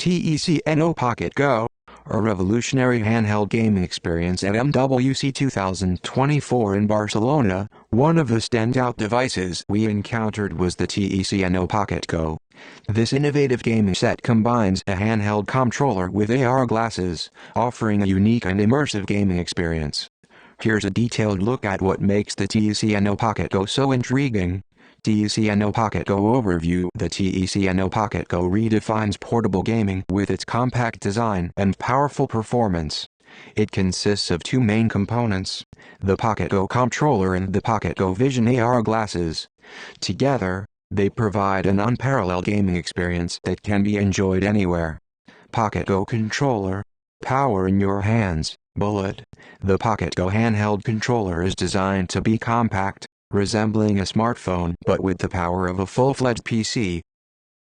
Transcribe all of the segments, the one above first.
TECNO Pocket Go, a revolutionary handheld gaming experience at MWC 2024 in Barcelona. One of the standout devices we encountered was the TECNO Pocket Go. This innovative gaming set combines a handheld controller with AR glasses, offering a unique and immersive gaming experience. Here's a detailed look at what makes the TECNO Pocket Go so intriguing. TECNO Pocket Go Overview. The TECNO Pocket Go redefines portable gaming with its compact design and powerful performance. It consists of two main components, the Pocket Go controller and the Pocket Go Vision AR glasses. Together, they provide an unparalleled gaming experience that can be enjoyed anywhere. Pocket Go controller. Power in your hands. Bullet. The Pocket Go handheld controller is designed to be compact, resembling a smartphone but with the power of a full-fledged PC.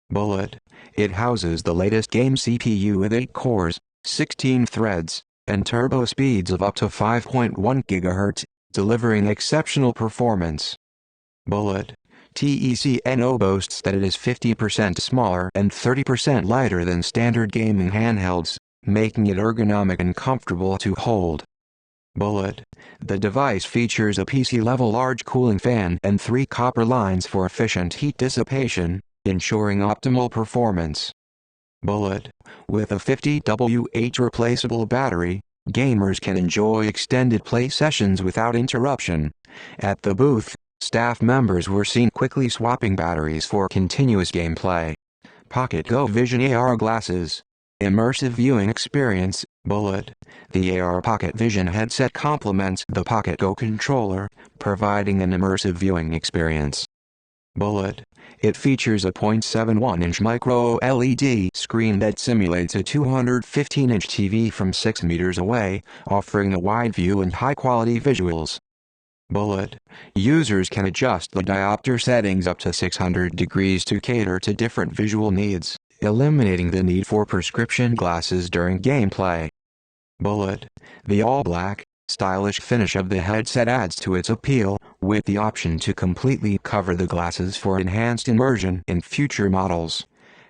Bullet. It houses the latest game CPU with 8 cores, 16 threads, and turbo speeds of up to 5.1 GHz, delivering exceptional performance. Bullet. TECNO boasts that it is 50% smaller and 30% lighter than standard gaming handhelds, making it ergonomic and comfortable to hold. Bullet. The device features a PC-level large cooling fan and 3 copper lines for efficient heat dissipation, ensuring optimal performance. Bullet. With a 50 Wh replaceable battery, gamers can enjoy extended play sessions without interruption. At the booth, staff members were seen quickly swapping batteries for continuous gameplay. Pocket Go Vision AR glasses. Immersive viewing experience. Bullet. The AR Pocket Vision headset complements the Pocket Go controller, providing an immersive viewing experience. Bullet. It features a 0.71-inch micro-LED screen that simulates a 215-inch TV from 6 meters away, offering a wide view and high-quality visuals. Bullet. Users can adjust the diopter settings up to 600 degrees to cater to different visual needs, eliminating the need for prescription glasses during gameplay. Bullet. The all-black, stylish finish of the headset adds to its appeal, with the option to completely cover the glasses for enhanced immersion in future models.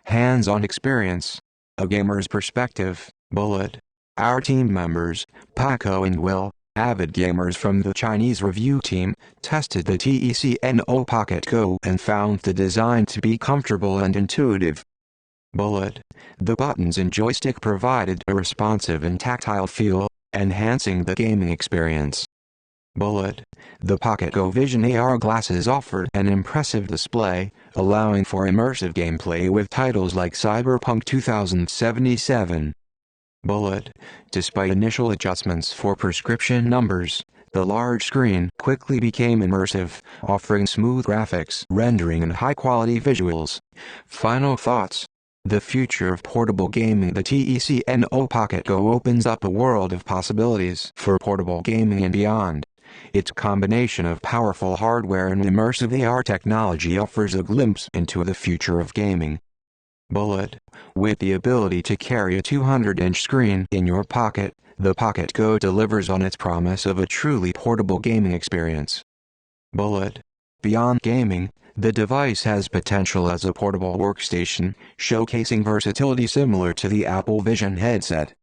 Hands-on experience. A gamer's perspective. Bullet. Our team members, Paco and Will, avid gamers from the Chinese review team, tested the TECNO Pocket Go and found the design to be comfortable and intuitive. Bullet. The buttons and joystick provided a responsive and tactile feel, enhancing the gaming experience. Bullet. The Pocket Go Vision AR glasses offered an impressive display, allowing for immersive gameplay with titles like Cyberpunk 2077. Bullet. Despite initial adjustments for prescription numbers, the large screen quickly became immersive, offering smooth graphics, rendering and high-quality visuals. Final thoughts. The future of portable gaming. The TECNO Pocket Go opens up a world of possibilities for portable gaming and beyond. Its combination of powerful hardware and immersive AR technology offers a glimpse into the future of gaming. Bullet. With the ability to carry a 200-inch screen in your pocket, the Pocket Go delivers on its promise of a truly portable gaming experience. Bullet. Beyond gaming, the device has potential as a portable workstation, showcasing versatility similar to the Apple Vision headset.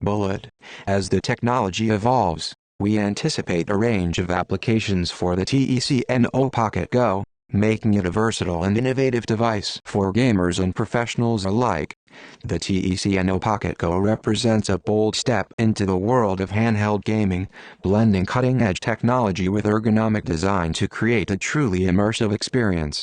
Bullet. As the technology evolves, we anticipate a range of applications for the TECNO Pocket Go, making it a versatile and innovative device for gamers and professionals alike. The TECNO Pocket Go represents a bold step into the world of handheld gaming, blending cutting-edge technology with ergonomic design to create a truly immersive experience.